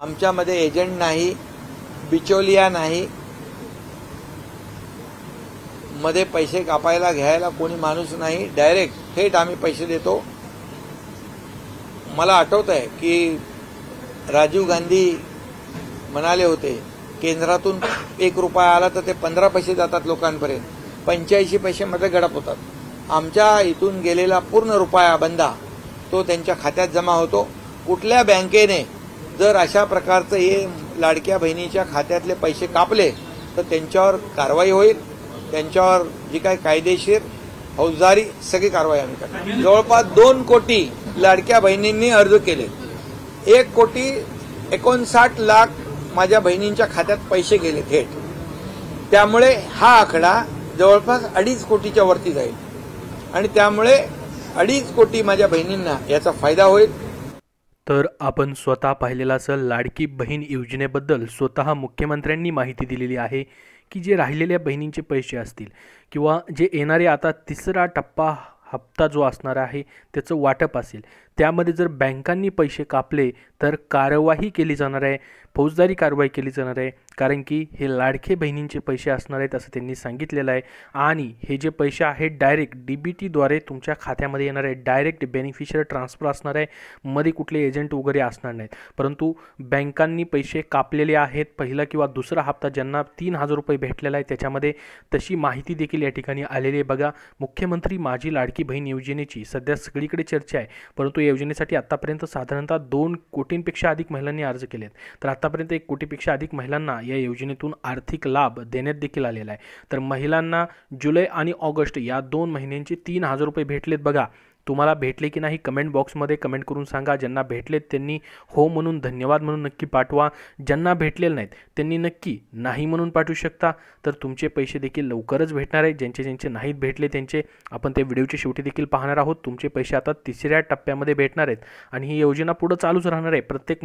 आमच्यामध्ये एजंट नाही, बिचौलिया नाही, मध्ये पैसे कापायला घ्यायला कोणी माणूस नाही, डायरेक्ट थेट आम्ही पैसे देतो। मला आठवत आहे की राजीव गांधी म्हणाले होते केंद्रातून 1 रुपया आला तर ते 15 पैसे जातात लोकांपर्यंत, 85 पैसे मध्ये गडप होतात। आमच्या इथून गेलेला पूर्ण रुपया बंदा तो त्यांच्या खात्यात जमा होतो। कुठल्या बँकेने जर अशा प्रकारचे हे लाडक्या बहिणीच्या खात्यातले पैसे कापले तर त्यांच्यावर कारवाई होईल। त्यांच्यावर जी काही कायदेशीर फौजदारी सगळी कारवाई आम्ही करणार। जवळपास 2 कोटी लाडक्या बहिणींनी अर्ज केले, 1,59,00,000 माझ्या बहिणींच्या खात्यात पैसे गेले थेट। त्यामुळे हा आकडा जवळपास 2.5 कोटीच्या वरती जाईल आणि त्यामुळे 2.5 कोटी माझ्या बहिणींना याचा फायदा होईल। तर आपण स्वतः पाहिलेला असेल लाडकी बहीण योजनेबद्दल स्वतः मुख्यमंत्र्यांनी माहिती दिलेली आहे की जे राहिलेल्या बहिणींचे पैसे असतील किंवा जे येणारे आता तिसरा टप्पा हप्ता जो असणार आहे त्याचं वाटप असेल, त्यामध्ये जर बँकांनी पैसे कापले तर कार्यवाही केली जाणार आहे, फौजदारी कारवाई केली जाणार आहे। कारण की हे लाडके बहिणींचे पैसे असणार आहेत असं त्यांनी सांगितलेलं आहे आणि हे जे पैसे आहेत डायरेक्ट DBTद्वारे तुमच्या खात्यामध्ये येणार आहे, डायरेक्ट बेनिफिशियरी ट्रान्सफर असणार आहे, मध्ये कुठले एजंट वगैरे असणार नाहीत। परंतु बँकांनी पैसे कापलेले आहेत, पहिला किंवा दुसरा हप्ता ज्यांना 3,000 रुपये भेटलेला आहे त्याच्यामध्ये तशी माहिती देखील या ठिकाणी आलेली आहे। बघा, मुख्यमंत्री माझी लाडकी बहीण योजनेची सध्या सगळीकडे चर्चा आहे, परंतु या योजनेसाठी आतापर्यंत साधारणतः 2 कोटींपेक्षा अधिक महिलांनी अर्ज केलेत। तर आतापर्यंत 1 कोटीपेक्षा अधिक महिलांना या योजनेतून आर्थिक लाभ देण्यात देखील आलेला आहे। तर महिलांना जुलै आणि ऑगस्ट या 2 महिन्यांचे 3,000 रुपये भेटलेत। बघा, तुम्हाला भेटले की नाही कमेंट बॉक्समध्ये कमेंट करून सांगा। ज्यांना भेटलेत त्यांनी हो म्हणून धन्यवाद म्हणून नक्की पाठवा, ज्यांना भेटलेले नाहीत त्यांनी नक्की नाही म्हणून पाठवू शकता। तर तुमचे पैसे देखील लवकरच भेटणार आहेत। ज्यांचे नाहीत भेटले त्यांचे आपण ते व्हिडिओच्या शेवटी देखील पाहणार आहोत। तुमचे पैसे आता तिसऱ्या टप्प्यामध्ये भेटणार आहेत आणि ही योजना पुढे चालूच राहणार आहे। प्रत्येक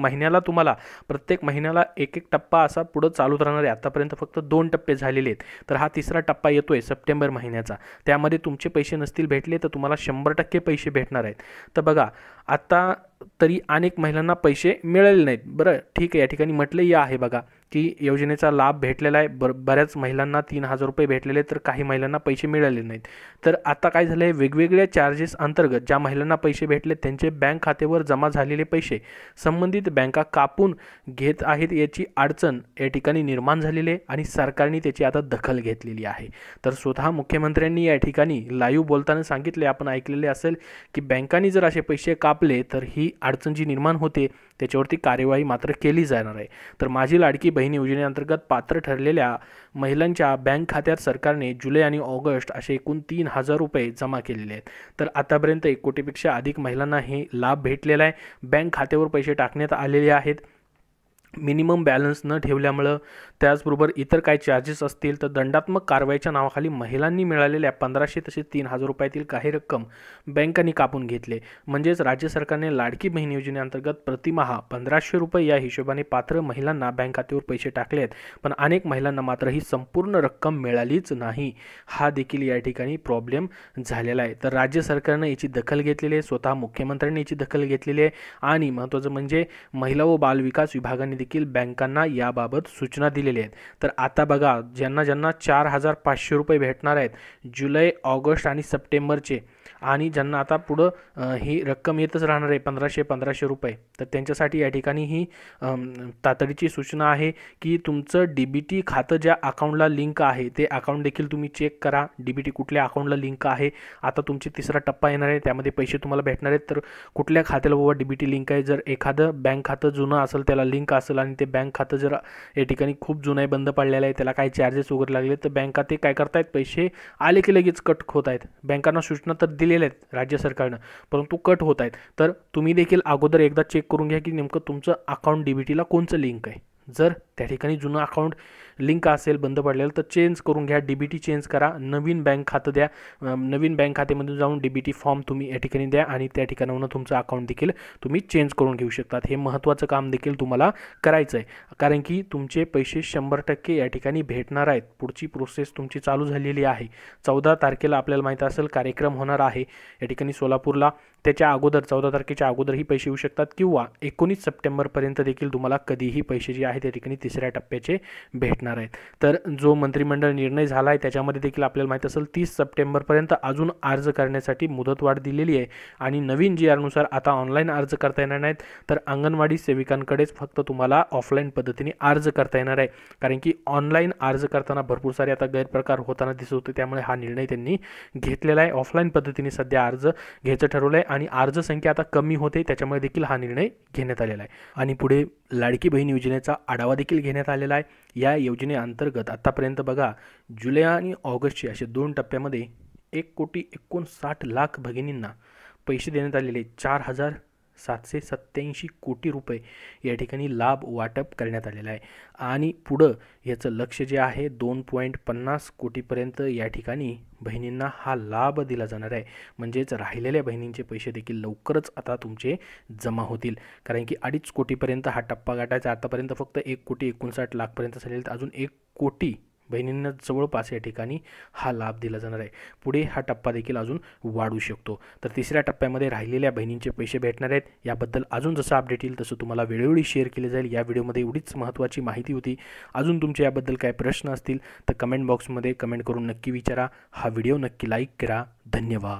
महिन्याला एक टप्पा असा पुढे चालूच राहणार आहे। आतापर्यंत फक्त 2 टप्पे झालेले आहेत, तर हा तिसरा टप्पा येतोय सप्टेंबर महिन्याचा। त्यामध्ये तुमचे पैसे नसतील भेटले तर तुम्हाला 100% पैसे भेटणार आहेत। तर बघा, आता तरी अनेक महिलांना पैसे मिळाले नाहीत। बरं ठीक आहे, या ठिकाणी म्हटलंही आहे बघा की योजनेचा लाभ भेटलेला आहे, बऱ्याच महिलांना 3,000 रुपये भेटलेले तर काही महिलांना पैसे मिळाले नाहीत। तर आता काय झालं आहे, वेगवेगळ्या चार्जेस अंतर्गत ज्या महिलांना पैसे भेटले त्यांचे बँक खात्यावर जमा झालेले पैसे संबंधित बँका कापून घेत आहेत, याची अडचण या ठिकाणी निर्माण झालेली आहे आणि सरकारने त्याची आता दखल घेतलेली आहे। तर स्वतः मुख्यमंत्र्यांनी या ठिकाणी लाईव्ह बोलताना सांगितले, आपण ऐकलेले असेल की बँकांनी जर असे पैसे कापले तर ही अडचण जी निर्माण होते त्याच्यावरती कार्यवाही मात्र केली जाणार आहे। तर माझी लाडकी बहीण योजनेअंतर्गत पात्र ठरलेल्या महिलांच्या बँक खात्यात सरकारने जुलै आणि ऑगस्ट असे एकूण 3,000 रुपये जमा केलेले आहेत। तर आतापर्यंत 1 कोटीपेक्षा अधिक महिलांना हे लाभ भेटलेला आहे। बँक खात्यावर पैसे टाकण्यात आलेले आहेत। मिनिमम बॅलन्स न ठेवल्यामुळं, त्याचबरोबर इतर काही चार्जेस असतील तर दंडात्मक कारवाईच्या नावाखाली महिलांनी मिळालेल्या 1,500 तसेच 3,000 रुपयातील काही रक्कम बँकांनी कापून घेतले। म्हणजेच राज्य सरकारने लाडकी बहीण योजनेअंतर्गत प्रतिमाहा 1,500 रुपये या हिशोबाने पात्र महिलांना बँक खात्यावर पैसे टाकले आहेत, पण अनेक महिलांना मात्र ही संपूर्ण रक्कम मिळालीच नाही। हा देखील या ठिकाणी प्रॉब्लेम झालेला आहे। तर राज्य सरकारनं याची दखल घेतलेली आहे, स्वतः मुख्यमंत्र्यांनी याची दखल घेतलेली आहे आणि महत्त्वाचं म्हणजे महिला व बालविकास विभागाने देखील बँकांना याबाबत सूचना दिलेल्या आहेत। तर आता बघा, ज्यांना 4,500 रुपये भेटणार आहेत जुलै, ऑगस्ट आणि सप्टेंबरचे, आणि ज्यांना आता पुढं ही रक्कम येतच राहणार आहे 1,500 रुपये, तर त्यांच्यासाठी या ठिकाणी ही तातडीची सूचना आहे की तुमचं DBT खातं ज्या अकाउंटला लिंक आहे ते अकाउंट देखील तुम्ही चेक करा, DBT कुठल्या अकाउंटला लिंक आहे। आता तुमची तिसरा टप्पा येणार आहे, त्यामध्ये पैसे तुम्हाला भेटणार आहेत, तर कुठल्या खात्याला बाबा DBT लिंक आहे। जर एखादं बँक खातं जुनं असेल त्याला लिंक असेल आणि ते बँक खातं जर या ठिकाणी खूप जुनं आहे, बंद पडलेलं आहे, त्याला काही चार्जेस वगैरे लागले तर बँका ते काय करतायत, पैसे आले की लगेच कट होत आहेत। बँकांना सूचना तर दिलेल्या आहेत राज्य सरकारनं, परंतु कट होत आहेत। तर तुम्ही देखील अगोदर एकदा चेक करून घ्या की नेमकं तुमचं अकाउंट DBTला कोणचं लिंक आहे। जर त्या ठिकाणी जुनं अकाउंट लिंक असेल बंद पडलेलं तर चेंज करून घ्या, DBT चेंज करा, नवीन बँक खातं द्या, नवीन बँक खात्यामध्ये जाऊन DBT फॉर्म तुम्ही या ठिकाणी द्या आणि त्या ठिकाणाहून तुमचं अकाउंट देखील तुम्ही चेंज करून घेऊ शकतात. हे महत्त्वाचं काम देखील तुम्हाला करायचं आहे, कारण की तुमचे पैसे 100% या ठिकाणी भेटणार आहेत. पुढची प्रोसेस तुमची चालू झालेली आहे. 14 तारखेला आपल्याला माहीत असेल कार्यक्रम होणार आहे या ठिकाणी सोलापूरला. त्याच्या अगोदर 14 तारखेच्या अगोदरही पैसे येऊ शकतात किंवा 19 सप्टेंबरपर्यंत देखील तुम्हाला कधीही पैसे जे आहेत त्या ठिकाणी तिसऱ्या टप्प्याचे भेटणार आहेत. तर जो मंत्रिमंडळ निर्णय झाला आहे त्याच्यामध्ये देखील आपल्याला माहीत असेल 30 सप्टेंबरपर्यंत अजून अर्ज करण्यासाठी मुदतवाढ दिलेली आहे आणि नवीन GR नुसार आता ऑनलाईन अर्ज करता येणार नाहीत, तर अंगणवाडी सेविकांकडेच फक्त तुम्हाला ऑफलाईन पद्धतीने अर्ज करता येणार आहे. कारण की ऑनलाईन अर्ज करताना भरपूर सारे आता गैरप्रकार होताना दिसत होते, त्यामुळे हा निर्णय त्यांनी घेतलेला आहे. ऑफलाईन पद्धतीने सध्या अर्ज घ्यायचं ठरवलं आहे आणि अर्ज संख्या आता कमी होते, त्याच्यामुळे देखील हा निर्णय घेण्यात आलेला आहे. आणि पुढे लाडकी बहीण योजनेचा आढावा देखील घेण्यात आलेला आहे. या योजनेअंतर्गत आतापर्यंत बघा जुलै आणि ऑगस्टचे असे 2 टप्प्यामध्ये 1,59,00,000 भगिनींना पैसे देण्यात आलेले 4,787 कोटी रुपये या ठिकाणी लाभ वाटप करण्यात आलेला आहे. आणि पुढं याचं लक्ष जे आहे 2.50 कोटीपर्यंत या ठिकाणी बहिणींना हा लाभ दिला जाणार आहे. म्हणजेच राहिलेल्या बहिणींचे पैसे देखील लवकरच आता तुमचे जमा होतील, कारण की 2.5 कोटीपर्यंत हा टप्पा गाठायचा. आतापर्यंत फक्त 1,59,00,000पर्यंत झालेले, तर अजून 1 कोटी बहिणींना जवळपास या ठिकाणी हा लाभ दिला जाणार आहे. पुढे हा टप्पा देखील अजून वाढू शकतो. तर तिसऱ्या टप्प्यामध्ये राहिलेल्या बहिणींचे पैसे भेटणार आहेत. याबद्दल अजून जसं अपडेट येईल तसं तुम्हाला वेळोवेळी शेअर केले जाईल. या व्हिडिओमध्ये एवढीच महत्त्वाची माहिती होती. अजून तुमचे याबद्दल काय प्रश्न असतील तर कमेंट बॉक्समध्ये कमेंट करून नक्की विचारा. हा व्हिडिओ नक्की लाईक करा. धन्यवाद.